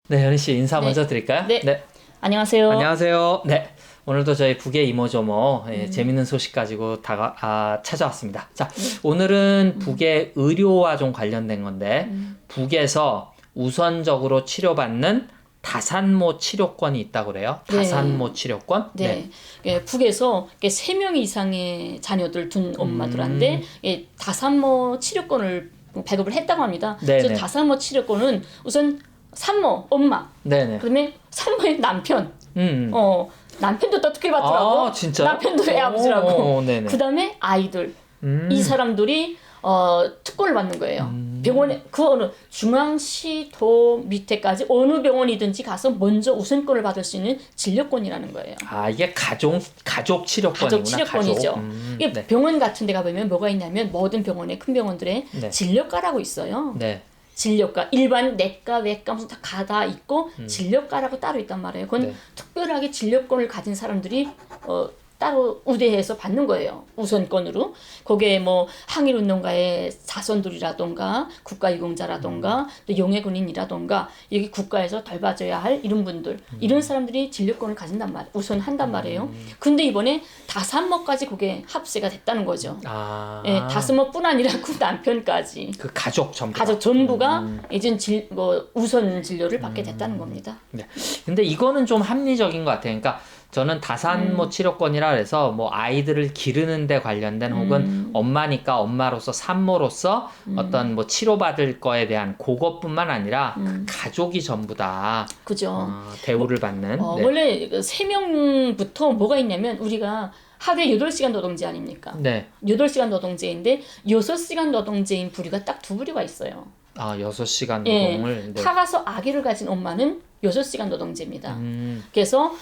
네, 현희 씨 인사 네. 먼저 드릴까요? 네. 안녕하세요. 안녕하세요. 네. 오늘도 저희 북의 이모저모 재밌는 소식 가지고 찾아왔습니다. 자, 오늘은 북의 의료와 좀 관련된 건데 북에서 우선적으로 치료받는 다산모 치료권이 있다고 그래요. 네. 다산모 치료권? 네. 예, 북에서 3명 이상의 자녀들 둔 엄마들한테 다산모 치료권을 발급을 했다고 합니다. 네네. 그래서 다산모 치료권은 우선 산모, 엄마, 네네. 그다음에 산모의 남편, 음. 남편도 또 특별히 받더라고. 아, 진짜요? 남편도 애 아버지라고. 네네. 그다음에 아이들. 이 사람들이 특권을 받는 거예요. 병원에 그 어느 중앙시도 밑에까지 어느 병원이든지 가서 먼저 우선권을 받을 수 있는 진료권이라는 거예요. 아, 이게 가족 치료권이구나. 가족 치료권이죠. 이게 네. 병원 같은 데 가보면 뭐가 있냐면 모든 병원에 큰 병원들에 네. 진료과라고 있어요. 네. 진료과, 일반 내과, 외과 무슨 다 가다 있고 진료과라고 따로 있단 말이에요. 그건 네. 특별하게 진료권을 가진 사람들이 따로 우대해서 받는 거예요. 우선권으로. 거기에 뭐 항일운동가의 자손들이라던가 국가유공자라던가 또 용해군인이라던가 여기 국가에서 덜 봐줘야 할 이런 분들 이런 사람들이 진료권을 가진단 말이에요. 우선한단 말이에요. 근데 이번에 다산모까지 그게 합세가 됐다는 거죠. 아. 예, 다산모뿐 아니라 그 남편까지. 그 가족 전부. 가족 전부가 이제 우선 진료를 받게 됐다는 겁니다. 네. 근데 이거는 좀 합리적인 것 같아요. 그러니까 저는 다산모 치료권이라 해서 뭐 아이들을 기르는 데 관련된 혹은 엄마니까 엄마로서 산모로서 어떤 뭐 치료받을 거에 대한 그것뿐만 아니라 그 가족이 전부 다 그죠. 대우를 받는. 네. 원래 3명부터 뭐가 있냐면 우리가 하루에 8시간 노동제 아닙니까? 네. 8시간 노동제인데 6시간 노동제인 부류가 딱 2부류가 있어요. 아, 6시간 노동을. 네. 타가서 아기를 가진 엄마는 6시간 노동제입니다. 그래서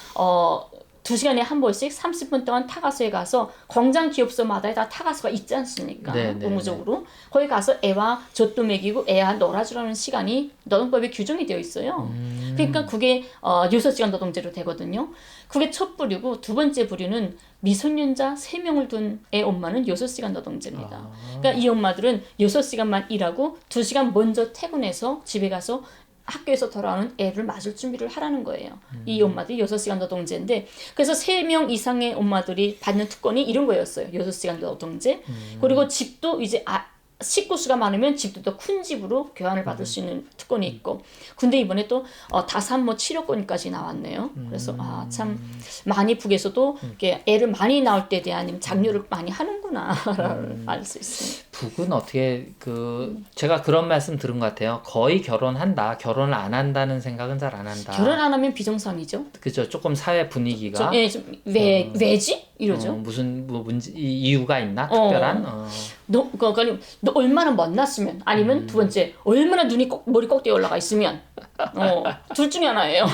2시간에 한 번씩 30분 동안 타가소에 가서 공장 기업소마다 다 타가소가 있지 않습니까? 의무적으로. 거기 가서 애와 젖도 먹이고 애와 놀아주라는 시간이 노동법에 규정이 되어 있어요. 그러니까 그게 6시간 노동제로 되거든요. 그게 첫 부류고 두 번째 부류는 미성년자 3명을 둔 애 엄마는 6시간 노동제입니다. 그러니까 이 엄마들은 6시간만 일하고 2시간 먼저 퇴근해서 집에 가서 학교에서 돌아오는 애를 맞을 준비를 하라는 거예요. 이 엄마들이 6시간 노동제인데 그래서 3명 이상의 엄마들이 받는 특권이 이런 거였어요. 6시간 노동제. 그리고 집도 이제 식구수가 많으면 집도 더 큰 집으로 교환을 받을 수 있는 특권이 있고 근데 이번에 또 다산모 치료권까지 나왔네요. 그래서 참 많이 북에서도 이렇게 애를 많이 낳을 때에 대한 장려를 많이 하는구나를 알 수 있습니다. 북은 어떻게 제가 그런 말씀 들은 것 같아요. 거의 결혼한다. 결혼을 안 한다는 생각은 잘 안 한다. 결혼 안 하면 비정상이죠. 그죠. 조금 사회 분위기가 왜지? 이러죠. 무슨 이유가 있나? 특별한? 너 얼마나 못났으면 아니면 두 번째 얼마나 머리 꼭대기 올라가 있으면 둘 중에 하나예요.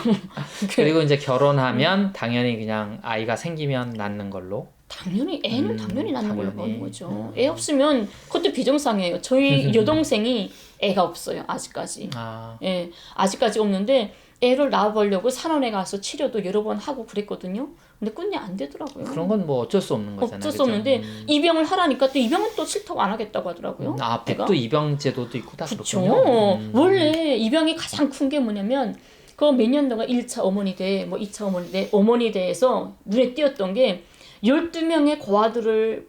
그리고 이제 결혼하면 당연히 그냥 아이가 생기면 낳는 걸로. 당연히 애는 당연히 낳는 걸로 보는 거죠. 애 없으면 그것도 비정상이에요. 저희 여동생이 애가 없어요. 아직까지. 예, 아직까지 없는데 애를 낳아보려고 산원에 가서 치료도 여러 번 하고 그랬거든요. 근데 끝내 안 되더라고요. 그런 건 뭐 어쩔 수 없는 거잖아요. 어쩔 수 없는데 입양을 하라니까 또 입양은 또 싫다고 안 하겠다고 하더라고요. 북도 입양 제도도 있고 다 그렇죠. 그렇군요. 원래 입양이 가장 큰 게 뭐냐면 그 몇 년도가 1차 어머니 대, 뭐 2차 어머니 대에서 눈에 띄었던 게 12명의 고아들을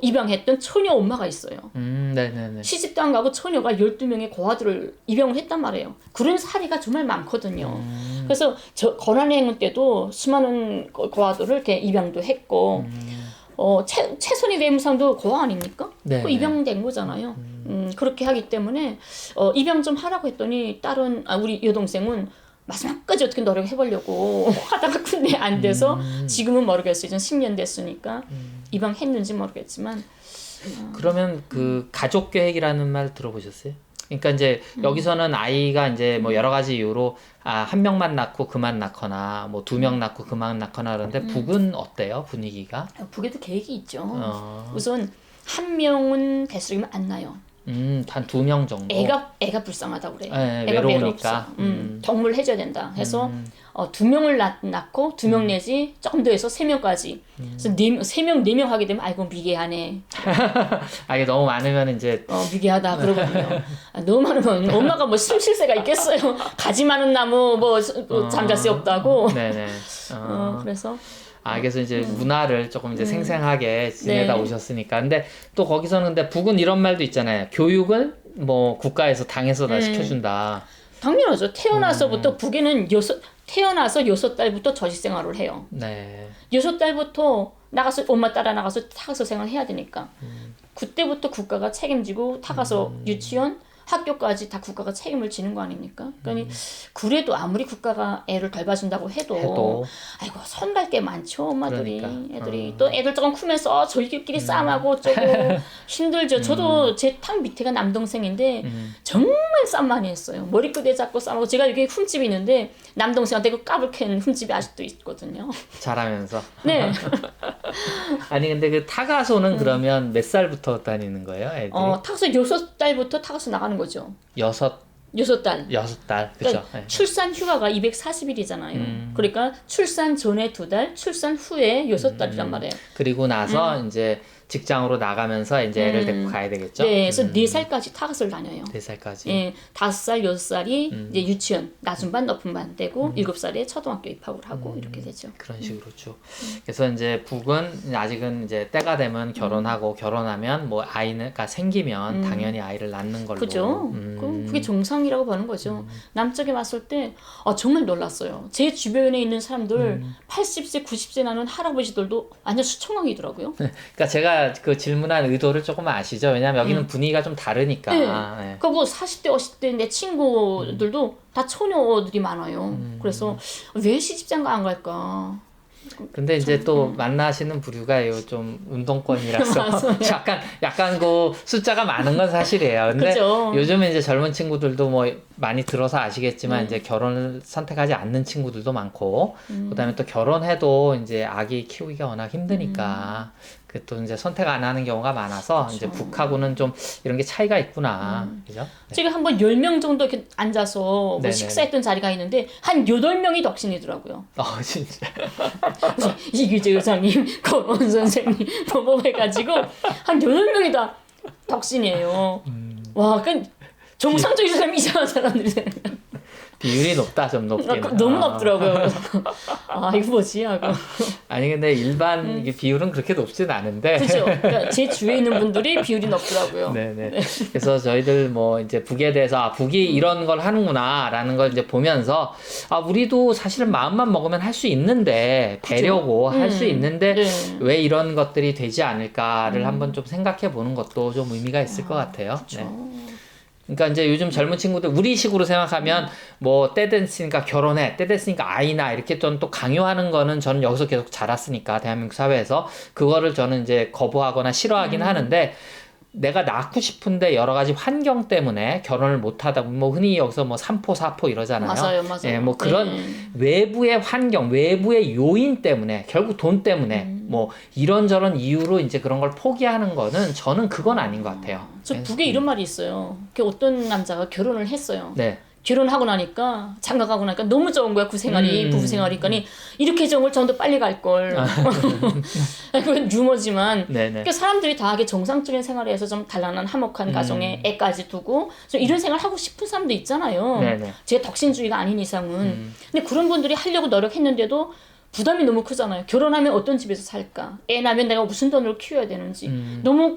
입양했던 처녀 엄마가 있어요. 네네네. 시집도 안 가고 처녀가 12명의 고아들을 입양을 했단 말이에요. 그런 사례가 정말 많거든요. 그래서 고난의 행군 때도 수많은 고아들을 이렇게 입양도 했고 최선희 외무상도 고아 아닙니까? 그 입양된 거잖아요. 그렇게 하기 때문에 입양 좀 하라고 했더니 우리 여동생은 마지막까지 어떻게 노력해보려고 하다가 끝내 안 돼서 지금은 모르겠어요. 이제 10년 됐으니까 입양했는지 모르겠지만 그러면 그 가족 계획이라는 말 들어보셨어요? 그러니까 이제 여기서는 아이가 이제 뭐 여러 가지 이유로 한 명만 낳고 그만 낳거나 뭐 2명 낳고 그만 낳거나 그러는데 북은 어때요? 분위기가? 북에도 계획이 있죠. 우선 한 명은 대수이면 안 나요. 단 2명 정도. 애가 불쌍하다고 그래. 네, 애가 외로우니까. 덕물 해줘야 된다. 해서 2명을 낳고 2명 내지 조금 더 해서 3명까지. 그래서 3명, 4명 하게 되면 아이고 미개하네. 이게 너무 많으면 이제 미개하다 그러거든요. 너무 많으면 엄마가 뭐 심실새가 있겠어요. 가지 많은 나무 뭐 잠잘 새 없다고. 네네. 그래서 그래서 이제 문화를 조금 이제 생생하게 지내다 네. 오셨으니까. 근데 또 거기서는 근데 북은 이런 말도 있잖아요. 교육을 뭐 국가에서 당에서 다 시켜준다. 당연하죠. 태어나서부터 북에는 태어나서 6달부터 저직 생활을 해요. 네. 6달부터 나가서 엄마 따라 나가서 타가서 생활을 해야 되니까. 그때부터 국가가 책임지고 타가서 유치원 학교까지 다 국가가 책임을 지는 거 아닙니까? 그러니까 그래도 아무리 국가가 애를 덜 봐준다고 해도 아이고 손 갈 게 많죠 엄마들이. 그러니까. 애들이 또 애들 조금 크면서 저희끼리 싸움하고 어쩌고 힘들죠. 저도 제 탁 밑에가 남동생인데 정말 싸움 많이 했어요. 머리끄대 잡고 싸움하고. 제가 여기 흠집이 있는데 남동생한테 그 까불캔 흠집이 아직도 있거든요. 잘하면서. 네. 아니 근데 그 타가소는 그러면 몇 살부터 다니는 거예요, 애들이? 타가소 6달부터 타가소 나가는 거죠. 6달. 6달. 그죠. 그러니까 네. 출산 휴가가 240일이잖아요. 그러니까 출산 전에 2달, 출산 후에 6달이란 말이에요. 그리고 나서 이제 직장으로 나가면서 이제 애를 데리고 가야 되겠죠? 네, 그래서 4살까지 타가소를 다녀요. 4살까지. 예, 5살, 6살이 이제 유치원, 낮은 반, 높은 반 되고 7살에 초등학교 입학을 하고 이렇게 되죠. 그런 식으로 쭉. 그래서 이제 북은 아직은 이제 때가 되면 결혼하고 결혼하면 뭐 아이가 생기면 당연히 아이를 낳는 걸로. 그죠. 그게 정상이라고 보는 거죠. 남쪽에 왔을 때 정말 놀랐어요. 제 주변에 있는 사람들 80세, 90세 나는 할아버지들도 완전 수청왕이더라고요. 그러니까 제가 그 질문한 의도를 조금 아시죠? 왜냐면 여기는 분위기가 좀 다르니까. 네. 그리고 40대, 50대 내 친구들도 다 처녀들이 많아요. 그래서 왜 시집장가 안 갈까? 근데 이제 또 만나시는 부류가 좀 운동권이라서 약간 그 숫자가 많은 건 사실이에요. 근데 그죠. 요즘에 이제 젊은 친구들도 뭐 많이 들어서 아시겠지만 이제 결혼을 선택하지 않는 친구들도 많고 그다음에 또 결혼해도 이제 아기 키우기가 워낙 힘드니까 그 또 이제 선택 안 하는 경우가 많아서 그쵸. 이제 북하고는 좀 이런 게 차이가 있구나. 그죠? 네. 제가 한번 10명 정도 이렇게 앉아서 뭐 네네. 식사했던 자리가 있는데 한 8명이 덕신이더라고요. 진짜. 그래서 이규재 의장님, 권원 선생님 뭐 해가지고 한 8명이 다 덕신이에요. 와, 그러니까 정상적인 사람이 이상한 사람들이 비율이 높다, 좀 높긴. 너무 높더라고요. 이거 뭐지 하고. 아니 근데 일반 이게 비율은 그렇게 높진 않은데. 그죠. 그러니까 제 주위에 있는 분들이 비율이 높더라고요. 네네. 그래서 저희들 뭐 이제 북에 대해서 북이 이런 걸 하는구나라는 걸 이제 보면서 우리도 사실은 마음만 먹으면 할 수 있는데 되려고 할 수 있는데 네. 왜 이런 것들이 되지 않을까를 한번 좀 생각해 보는 것도 좀 의미가 있을 것 같아요. 네. 그러니까 이제 요즘 젊은 친구들 우리식으로 생각하면 뭐 때 됐으니까 결혼해, 때 됐으니까 아이 낳아 이렇게 좀 또 강요하는 거는 저는 여기서 계속 자랐으니까 대한민국 사회에서 그거를 저는 이제 거부하거나 싫어하긴 하는데 내가 낳고 싶은데 여러 가지 환경 때문에 결혼을 못 하다 뭐 흔히 여기서 뭐 3포 4포 이러잖아요. 맞아요. 예, 뭐 그런 외부의 환경, 외부의 요인 때문에 결국 돈 때문에 뭐 이런저런 이유로 이제 그런 걸 포기하는 거는 저는 그건 아닌 것 같아요. 저 북에 이런 말이 있어요. 어떤 남자가 결혼을 했어요. 네. 결혼하고 나니까 장가가고 나니까 너무 좋은 거야 그 생활이 부부 생활이니까니 이렇게 좋은 걸 좀 더 빨리 갈 걸. 그건 유머지만 그러니까 사람들이 다 하게 정상적인 생활에서 좀 단란한 화목한 가정에 애까지 두고 좀 이런 생활 하고 싶은 사람도 있잖아요. 제 덕신주의가 아닌 이상은. 근데 그런 분들이 하려고 노력했는데도 부담이 너무 크잖아요. 결혼하면 어떤 집에서 살까? 애 낳으면 내가 무슨 돈으로 키워야 되는지 너무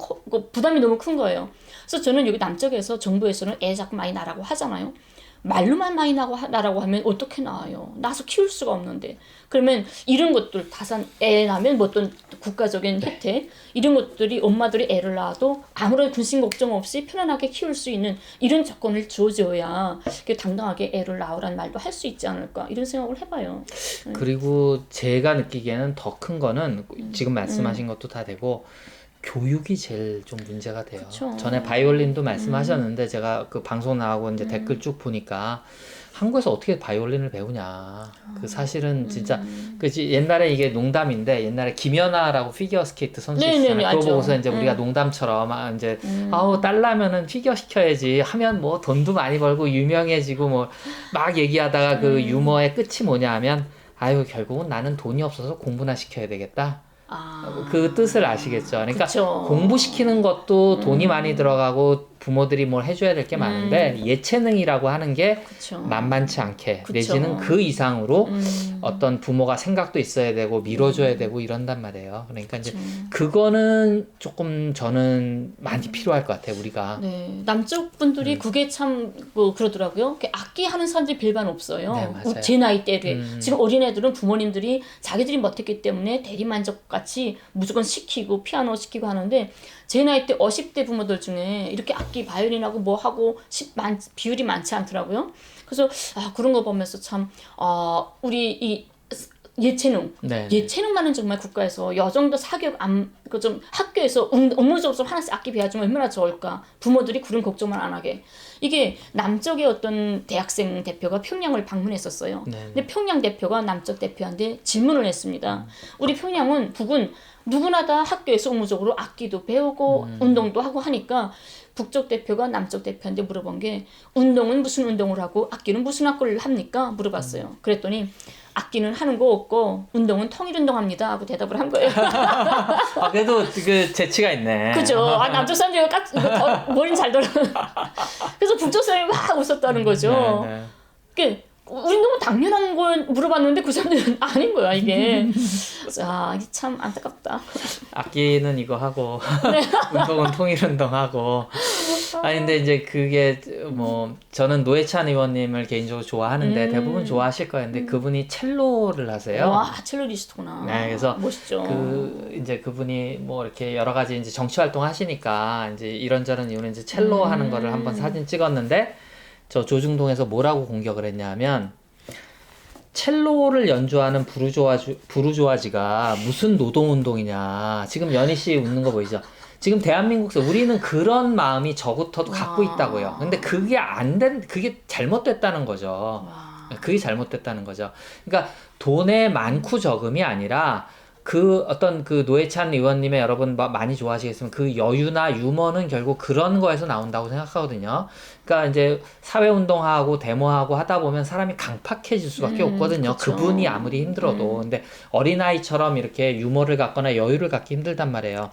부담이 너무 큰 거예요. 그래서 저는 여기 남쪽에서 정부에서는 애 자꾸 많이 낳으라고 하잖아요. 말로만 많이 나라고 하면 어떻게 나와요? 낳아서 키울 수가 없는데. 그러면 이런 것들 애 낳으면 뭐 어떤 국가적인 혜택 이런 것들이 엄마들이 애를 낳아도 아무런 근심 걱정 없이 편안하게 키울 수 있는 이런 조건을 주어줘야 당당하게 애를 낳으라는 말도 할 수 있지 않을까 이런 생각을 해봐요. 그리고 제가 느끼기에는 더 큰 거는 지금 말씀하신 것도 다 되고 교육이 제일 좀 문제가 돼요. 그쵸. 전에 바이올린도 말씀하셨는데 제가 그 방송 나가고 이제 댓글 쭉 보니까 한국에서 어떻게 바이올린을 배우냐. 그 사실은 진짜 그지 옛날에 이게 농담인데 옛날에 김연아라고 피겨 스케이트 선수 있잖아요. 그거 보고서 이제 우리가 농담처럼 이제 아우 딸라면은 피겨 시켜야지 하면 뭐 돈도 많이 벌고 유명해지고 뭐 막 얘기하다가 그 유머의 끝이 뭐냐 하면 아유 결국은 나는 돈이 없어서 공부나 시켜야 되겠다. 그 뜻을 아시겠죠. 그러니까 그쵸. 공부시키는 것도 돈이 많이 들어가고 부모들이 뭘 해줘야 될 게 많은데 예체능이라고 하는 게 그쵸. 만만치 않게 그쵸. 내지는 그 이상으로 어떤 부모가 생각도 있어야 되고 밀어줘야 되고 이런단 말이에요. 그러니까 이제 그거는 조금 저는 많이 필요할 것 같아요. 우리가. 네, 남쪽 분들이 그게 참 뭐 그러더라고요. 악기 하는 사람들이 별반 없어요. 네, 맞아요. 제 나이 때에 지금 어린애들은 부모님들이 자기들이 못했기 때문에 대리만족 같이 무조건 시키고 피아노 시키고 하는데 제 나이 때 50대 부모들 중에 이렇게 악기 바이올린하고 뭐 하고 비율이 많지 않더라고요. 그래서 그런 거 보면서 참 우리 이 예체능, 네. 예체능만은 정말 국가에서 여 정도 사교육 좀 학교에서 업무적으로 좀 하나씩 악기 배워주면 얼마나 좋을까. 부모들이 그런 걱정만 안 하게. 이게 남쪽의 어떤 대학생 대표가 평양을 방문했었어요. 네. 근데 평양 대표가 남쪽 대표한테 질문을 했습니다. 우리 평양은 북은 누구나 다 학교에서 업무적으로 악기도 배우고 운동도 하고 하니까 북쪽 대표가 남쪽 대표한테 물어본 게 운동은 무슨 운동을 하고 악기는 무슨 악기를 합니까? 물어봤어요. 그랬더니 악기는 하는 거 없고 운동은 통일 운동합니다 하고 대답을 한 거예요. 그래도 그 재치가 있네. 그죠. 남쪽 사람들이 머리는 잘 돌아. 그래서 북쪽 사람이 막 웃었다는 거죠. 네. 그 우리 너무 당연한 걸 물어봤는데 그 사람들은 아닌 거야 이게. 이게 참 안타깝다. 악기는 이거 하고 운동은 통일 운동하고. 근데 이제 그게 뭐 저는 노회찬 의원님을 개인적으로 좋아하는데 대부분 좋아하실 거예요. 근데 그분이 첼로를 하세요. 와, 첼로리스트구나. 네, 그래서 멋있죠. 이제 그분이 뭐 이렇게 여러 가지 이제 정치 활동 하시니까 이제 이런저런 이유는 이제 첼로 하는 거를 한번 사진 찍었는데 저 조중동에서 뭐라고 공격을 했냐면 첼로를 연주하는 부르주아지가 무슨 노동운동이냐. 지금 연희 씨 웃는 거 보이죠? 지금 대한민국에서 우리는 그런 마음이 저부터도 갖고 있다고요. 근데 그게 잘못됐다는 거죠. 그게 잘못됐다는 거죠. 그러니까 돈의 많고 적음이 아니라 그 어떤 그 노회찬 의원님의 여러분 많이 좋아하시겠지만 그 여유나 유머는 결국 그런 거에서 나온다고 생각하거든요. 그러니까 이제 사회운동하고 데모하고 하다 보면 사람이 강팍해질 수밖에 없거든요. 그쵸. 그분이 아무리 힘들어도. 근데 어린아이처럼 이렇게 유머를 갖거나 여유를 갖기 힘들단 말이에요.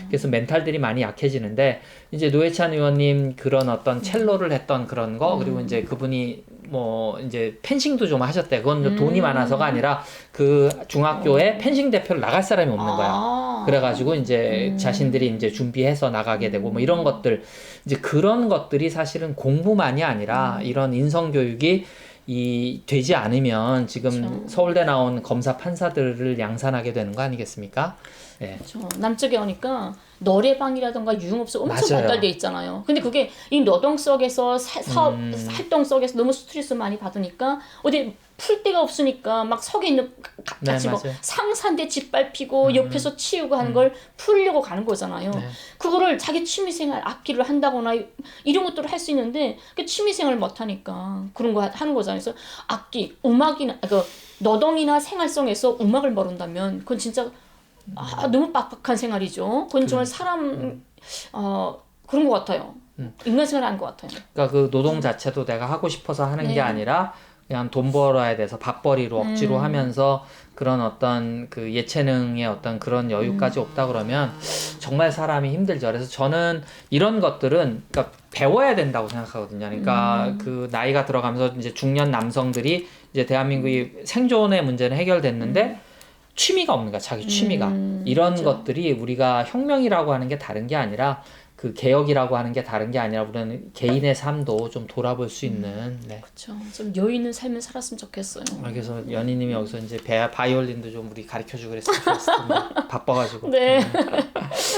그래서 멘탈들이 많이 약해지는데 이제 노회찬 의원님 그런 어떤 첼로를 했던 그런 거 그리고 이제 그분이 뭐 이제 펜싱도 좀 하셨대. 그건 돈이 많아서가 아니라 그 중학교에 펜싱 대표를 나갈 사람이 없는 거야. 그래가지고 이제 자신들이 이제 준비해서 나가게 되고 뭐 이런 것들 이제 그런 것들이 사실은 공부만이 아니라 이런 인성교육이 되지 않으면 지금 그렇죠. 서울대 나온 검사 판사들을 양산하게 되는 거 아니겠습니까? 네. 그렇죠. 남쪽에 오니까 노래방이라던가 유흥업소 엄청 맞아요. 발달돼 있잖아요. 근데 그게 이 노동 속에서 사업 활동 속에서 너무 스트레스 많이 받으니까 어디 풀 데가 없으니까 막 석에 있는 같이 뭐 맞아요. 상사인데 짓밟히고 옆에서 치우고 하는 걸 풀려고 가는 거잖아요. 그거를 자기 취미생활 악기를 한다거나 이런 것들을 할 수 있는데 그 취미생활을 못 하니까 그런 거 하는 거잖아요. 그래서 악기, 음악이나 노동이나 생활성에서 음악을 모른다면 그건 진짜 너무 빡빡한 생활이죠. 그건 정말 사람 그런 것 같아요. 인간 생활 하는 것 같아요. 그러니까 그 노동 자체도 내가 하고 싶어서 하는 게 아니라 그냥 돈 벌어야 돼서 밥벌이로 억지로 하면서 그런 어떤 그 예체능의 어떤 그런 여유까지 없다 그러면 정말 사람이 힘들죠. 그래서 저는 이런 것들은 그러니까 배워야 된다고 생각하거든요. 그러니까 그 나이가 들어가면서 이제 중년 남성들이 이제 대한민국이 생존의 문제는 해결됐는데 취미가 없는 거야. 자기 취미가. 이런 그렇죠. 것들이 우리가 혁명이라고 하는 게 다른 게 아니라 그 개혁이라고 하는 게 다른 게 아니라 우리는 개인의 삶도 좀 돌아볼 수 있는. 네. 그렇죠. 좀 여유 있는 삶을 살았으면 좋겠어요. 그래서 연희님이 여기서 이제 바이올린도 좀 우리 가르쳐주고 그랬으면 좋겠을 텐데 바빠가지고. 네.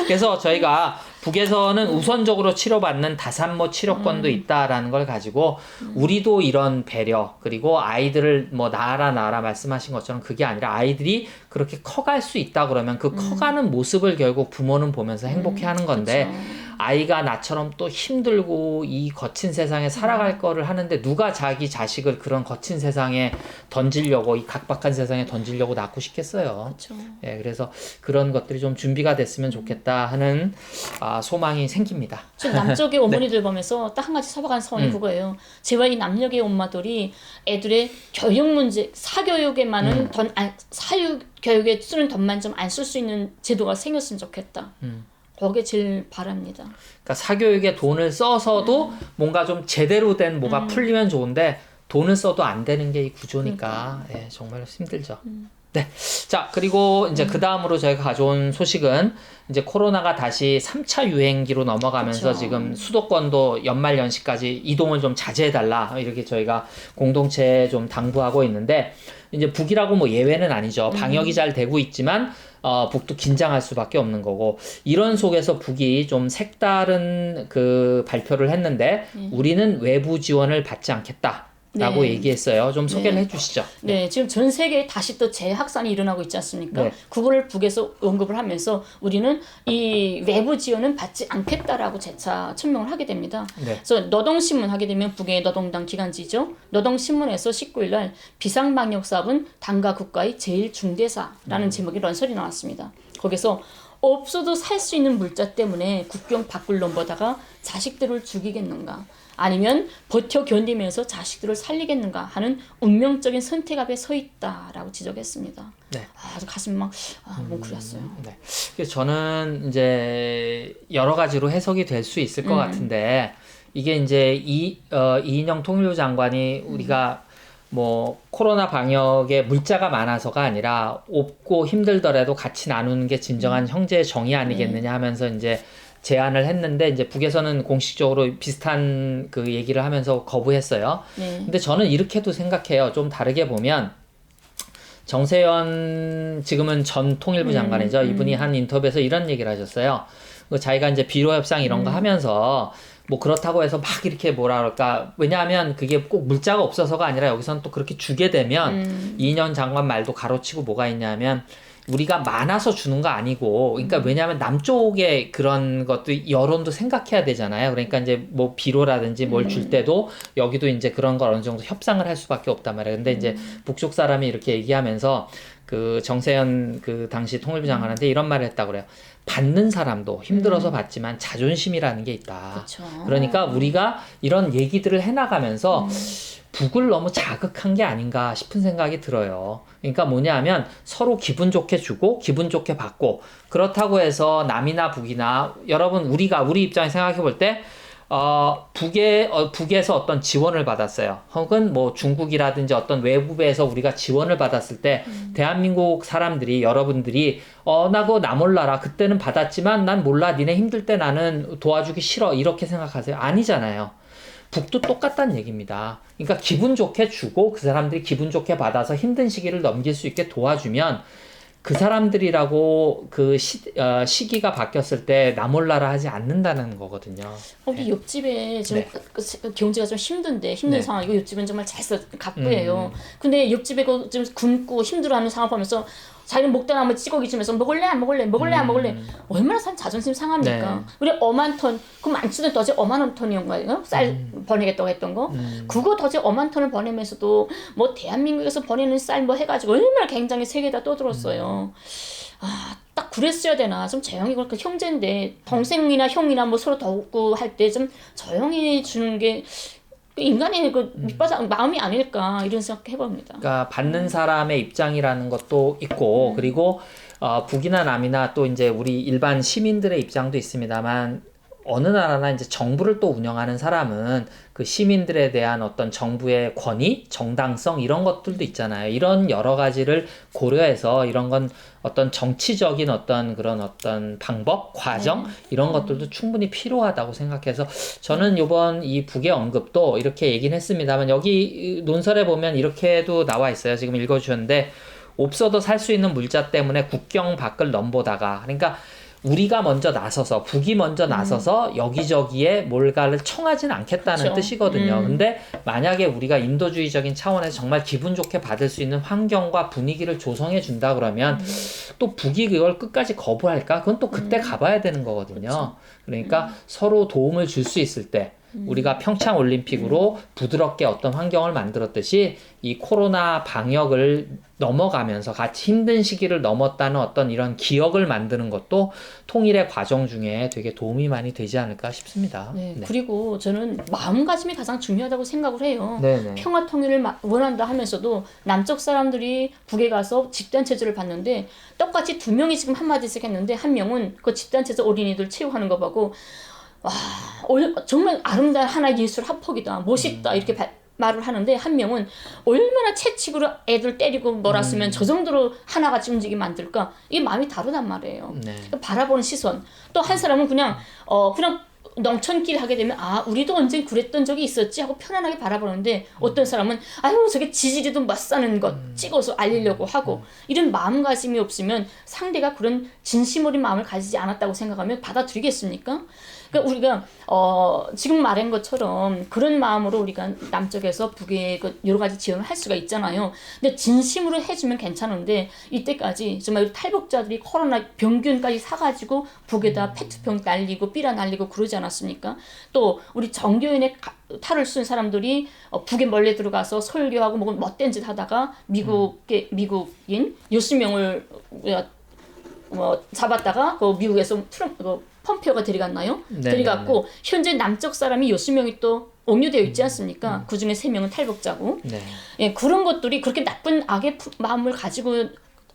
그래서 저희가 북에서는 우선적으로 치료받는 다산모 치료권도 있다라는 걸 가지고 우리도 이런 배려 그리고 아이들을 뭐 낳아라 말씀하신 것처럼 그게 아니라 아이들이 그렇게 커갈 수 있다 그러면 그 커가는 모습을 결국 부모는 보면서 행복해하는 건데 그쵸. 아이가 나처럼 또 힘들고 이 거친 세상에 살아갈 거를 하는데 누가 자기 자식을 그런 거친 세상에 던지려고 이 각박한 세상에 던지려고 낳고 싶겠어요. 그쵸. 예, 그래서 그런 것들이 좀 준비가 됐으면 좋겠다 하는 소망이 생깁니다. 지금 남쪽의 어머니들 보면서 딱 한 가지 서박한 소원이 그거예요. 제와 이 남녘의 엄마들이 애들의 교육 문제, 사교육에만은 사육 교육에 쓰는 돈만 좀 안 쓸 수 있는 제도가 생겼으면 좋겠다. 그게 제일 바랍니다. 그러니까 사교육에 돈을 써서도 뭔가 좀 제대로 된 뭐가 풀리면 좋은데 돈을 써도 안 되는 게 이 구조니까 예, 정말 힘들죠. 네. 자, 그리고 이제 그 다음으로 저희가 가져온 소식은 이제 코로나가 다시 3차 유행기로 넘어가면서 그쵸. 지금 수도권도 연말 연시까지 이동을 좀 자제해달라 이렇게 저희가 공동체에 좀 당부하고 있는데 이제 북이라고 뭐 예외는 아니죠. 방역이 잘 되고 있지만 북도 긴장할 수밖에 없는 거고 이런 속에서 북이 좀 색다른 그 발표를 했는데 우리는 외부 지원을 받지 않겠다. 라고 네. 얘기했어요. 좀 소개를 해주시죠. 네, 지금 전 세계에 다시 또 재확산이 일어나고 있지 않습니까? 네. 그거를 북에서 언급을 하면서 우리는 이 외부 지원은 받지 않겠다라고 재차 천명을 하게 됩니다. 네. 그래서 노동신문 하게 되면 북의 노동당 기관지죠. 노동신문에서 19일 날 비상방역사업은 당과 국가의 제일 중대사라는 제목의 런설이 나왔습니다. 거기서 없어도 살 수 있는 물자 때문에 국경 밖을 넘보다가 자식들을 죽이겠는가? 아니면 버텨 견디면서 자식들을 살리겠는가 하는 운명적인 선택 앞에 서 있다라고 지적했습니다. 네. 아주 가슴이 막 뭉클했어요. 네. 그래서 저는 이제 여러 가지로 해석이 될 수 있을 것 같은데 이게 이제 이인영 통일부 장관이 우리가 뭐 코로나 방역에 물자가 많아서가 아니라 없고 힘들더라도 같이 나누는 게 진정한 형제의 정이 아니겠느냐 하면서 이제 제안을 했는데 이제 북에서는 공식적으로 비슷한 그 얘기를 하면서 거부했어요. 네. 근데 저는 이렇게도 생각해요. 좀 다르게 보면 정세현 지금은 전 통일부 장관이죠. 이분이 한 인터뷰에서 이런 얘기를 하셨어요. 자기가 이제 비로 협상 이런 거 하면서 뭐 그렇다고 해서 막 이렇게 뭐라 그럴까 왜냐하면 그게 꼭 물자가 없어서가 아니라 여기서는 또 그렇게 주게 되면 이인영 장관 말도 가로치고 뭐가 있냐면 우리가 많아서 주는 거 아니고 그러니까 왜냐하면 남쪽의 그런 것도 여론도 생각해야 되잖아요. 그러니까 이제 뭐 비료라든지 뭘 줄 때도 여기도 이제 그런 걸 어느 정도 협상을 할 수밖에 없단 말이에요. 근데 이제 북쪽 사람이 이렇게 얘기하면서 그 정세현 그 당시 통일부 장관한테 이런 말을 했다고 그래요. 받는 사람도 힘들어서 받지만 자존심이라는 게 있다. 그쵸. 그러니까 우리가 이런 얘기들을 해나가면서 북을 너무 자극한 게 아닌가 싶은 생각이 들어요. 그러니까 뭐냐 하면 서로 기분 좋게 주고 기분 좋게 받고 그렇다고 해서 남이나 북이나 여러분 우리 입장에 생각해 볼 때 북에서 어떤 지원을 받았어요. 혹은 뭐 중국이라든지 어떤 외부에서 우리가 지원을 받았을 때 대한민국 사람들이 여러분들이 나 그거 나 몰라라. 그때는 받았지만 난 몰라. 니네 힘들 때 나는 도와주기 싫어. 이렇게 생각하세요? 아니잖아요. 북도 똑같다는 얘기입니다. 그러니까 기분 좋게 주고 그 사람들이 기분 좋게 받아서 힘든 시기를 넘길 수 있게 도와주면 그 사람들이라고 그 시기가 바뀌었을 때 나 몰라라 하지 않는다는 거거든요. 우리 옆집에 지금 네. 경제가 좀 힘든 네. 상황이고 옆집은 정말 갑부예요. 근데 옆집에 좀 굶고 힘들어하는 상황 보면서 자기는 먹다 남은 찌꺼기 주면서 먹을래 안 먹을래 얼마나 사람 자존심 상합니까? 네. 우리 어만 톤 그 많지도 더지 어만 톤이었나요? 쌀 보내겠다고 했던 거 그거 더지 어만 톤을 보내면서도 뭐 대한민국에서 보내는 쌀 뭐 해가지고 얼마나 굉장히 세계에다 떠들었어요. 딱 그랬어야 되나 좀 조용히 그러니까 형제인데 동생이나 형이나 뭐 서로 돕고 할 때 좀 조용히 주는 게 인간의 그 밑바닥 마음이 아닐까 이런 생각 해봅니다. 그러니까 받는 사람의 입장이라는 것도 있고 그리고 북이나 남이나 또 이제 우리 일반 시민들의 입장도 있습니다만 어느 나라나 이제 정부를 또 운영하는 사람은 그 시민들에 대한 어떤 정부의 권위, 정당성 이런 것들도 있잖아요. 이런 여러 가지를 고려해서 이런 건 어떤 정치적인 어떤 그런 어떤 방법, 과정 이런 것들도 충분히 필요하다고 생각해서 저는 이번 이 북의 언급도 이렇게 얘기는 했습니다만 여기 논설에 보면 이렇게도 나와 있어요. 지금 읽어주셨는데 없어도 살 수 있는 물자 때문에 국경 밖을 넘보다가 그러니까 우리가 먼저 나서서 북이 먼저 나서서 여기저기에 뭔가를 청하지는 않겠다는 그쵸. 뜻이거든요. 근데 만약에 우리가 인도주의적인 차원에서 정말 기분 좋게 받을 수 있는 환경과 분위기를 조성해 준다 그러면 또 북이 그걸 끝까지 거부할까? 그건 또 그때 가봐야 되는 거거든요. 그쵸. 그러니까 서로 도움을 줄 수 있을 때 우리가 평창 올림픽으로 부드럽게 어떤 환경을 만들었듯이 이 코로나 방역을 넘어가면서 같이 힘든 시기를 넘었다는 어떤 이런 기억을 만드는 것도 통일의 과정 중에 되게 도움이 많이 되지 않을까 싶습니다. 네, 네. 그리고 저는 마음가짐이 가장 중요하다고 생각을 해요. 네네. 평화 통일을 원한다 하면서도 남쪽 사람들이 북에 가서 집단 체제를 봤는데 똑같이 두 명이 지금 한마디씩 했는데 한 명은 그 집단 체제 어린이들 체육하는 거 보고 와 정말 아름다운 하나의 예술 합폭이다 멋있다 이렇게 말을 하는데 한 명은 얼마나 채찍으로 애들 때리고 몰았으면 저 정도로 하나같이 움직이게 만들까 이게 마음이 다르단 말이에요. 네. 바라보는 시선 또 한 사람은 그냥 농촌길 하게 되면 아 우리도 언젠 그랬던 적이 있었지 하고 편안하게 바라보는데 어떤 사람은 아유 저게 지지리도 못 사는 것 찍어서 알리려고 하고 이런 마음가짐이 없으면 상대가 그런 진심 어린 마음을 가지지 않았다고 생각하면 받아들이겠습니까? 그러니까 우리가 지금 말한 것처럼 그런 마음으로 우리가 남쪽에서 북에 그 여러 가지 지원을 할 수가 있잖아요. 근데 진심으로 해주면 괜찮은데 이때까지 정말 탈북자들이 코로나 병균까지 사가지고 북에다 페트병 날리고 삐라 날리고 그러지 않았습니까? 또 우리 정교인의 탈을 쓴 사람들이 북에 몰래 들어가서 설교하고 뭐 못된 짓 하다가 미국인 60명을 잡았다가 그 미국에서 펌페오가 데려갔나요? 데려갔고 현재 남쪽 사람이 60명이 또 억류되어 있지 않습니까? 그 중에 3명은 탈북자고. 네. 예, 그런 것들이 그렇게 나쁜 악의 마음을 가지고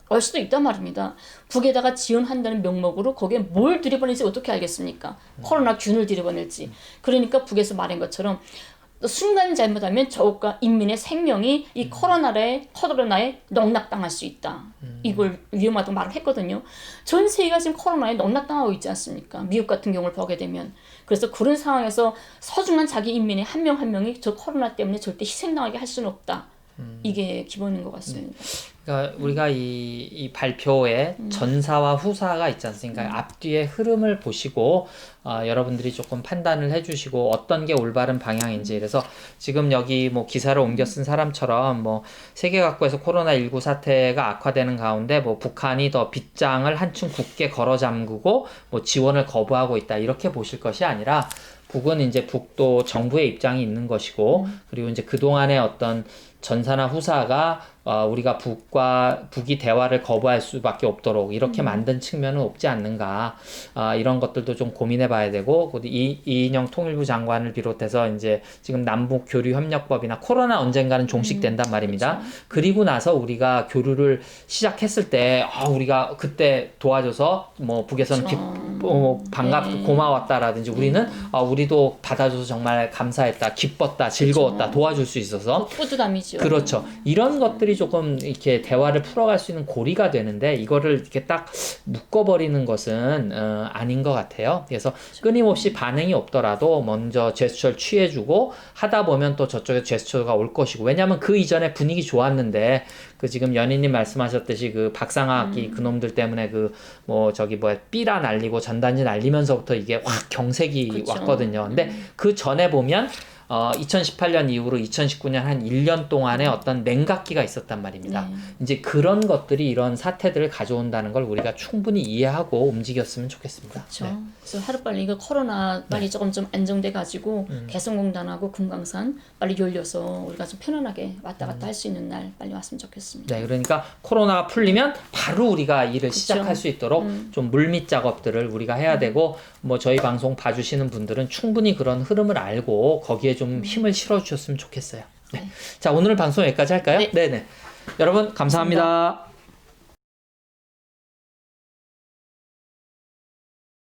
올 수도 있단 말입니다. 북에다가 지원한다는 명목으로 거기에 뭘 들여보낼지 어떻게 알겠습니까? 코로나 균을 들여보낼지. 그러니까 북에서 말한 것처럼 순간 잘못하면 저국가 인민의 생명이 이 코로나에 농락당할 수 있다. 이걸 위험하다고 말을 했거든요. 전 세계가 지금 코로나에 농락당하고 있지 않습니까? 미국 같은 경우를 보게 되면. 그래서 그런 상황에서 소중한 자기 인민의 한 명 한 명이 저 코로나 때문에 절대 희생당하게 할 수는 없다. 이게 기본인 것 같습니다. 네. 그러니까 우리가 이 발표에 전사와 후사가 있지 않습니까? 앞뒤의 흐름을 보시고 여러분들이 조금 판단을 해주시고 어떤 게 올바른 방향인지. 그래서 지금 여기 뭐 기사를 옮겨 쓴 사람처럼 뭐 세계 각국에서 코로나19 사태가 악화되는 가운데 뭐 북한이 더 빗장을 한층 굳게 걸어 잠그고 뭐 지원을 거부하고 있다 이렇게 보실 것이 아니라 북은 이제 북도 정부의 입장이 있는 것이고 그리고 이제 그동안의 어떤 전사나 후사가 우리가 북이 대화를 거부할 수밖에 없도록 이렇게 만든 측면은 없지 않는가. 이런 것들도 좀 고민해 봐야 되고, 이인영 통일부 장관을 비롯해서 이제 지금 남북 교류 협력법이나 코로나 언젠가는 종식된단 말입니다. 그렇죠. 그리고 나서 우리가 교류를 시작했을 때, 우리가 그때 도와줘서 뭐 북에서는 반갑고 고마웠다라든지 우리는 우리도 받아줘서 정말 감사했다, 기뻤다, 즐거웠다, 도와줄 수 있어서. 뿌듯함이죠. 그렇죠. 이런 것들이 조금 이렇게 대화를 풀어갈 수 있는 고리가 되는데 이거를 이렇게 딱 묶어버리는 것은 아닌 것 같아요. 그래서 끊임없이 반응이 없더라도 먼저 제스처를 취해주고 하다 보면 또 저쪽에 제스처가 올 것이고, 왜냐하면 그 이전에 분위기 좋았는데 그 지금 연희님 말씀하셨듯이 그 박상학이 그놈들 때문에 삐라 날리고 전단지 날리면서부터 이게 확 경색이 그쵸. 왔거든요. 근데 그 전에 보면 2018년 이후로 2019년 한 1년 동안의 어떤 냉각기가 있었단 말입니다. 이제 그런 것들이 이런 사태들을 가져온다는 걸 우리가 충분히 이해하고 움직였으면 좋겠습니다. 그렇죠. 네. 그래서 하루빨리 이거 코로나 빨리 조금 좀 안정돼 가지고 개성공단하고 금강산 빨리 열려서 우리가 좀 편안하게 왔다 갔다 할 수 있는 날 빨리 왔으면 좋겠습니다. 네, 그러니까 코로나가 풀리면 바로 우리가 일을 그쵸. 시작할 수 있도록 좀 물밑 작업들을 우리가 해야 되고, 뭐 저희 방송 봐주시는 분들은 충분히 그런 흐름을 알고 거기에 좀 힘을 실어주셨으면 좋겠어요. 네. 자, 오늘 방송 여기까지 할까요? 네. 네네. 여러분 감사합니다.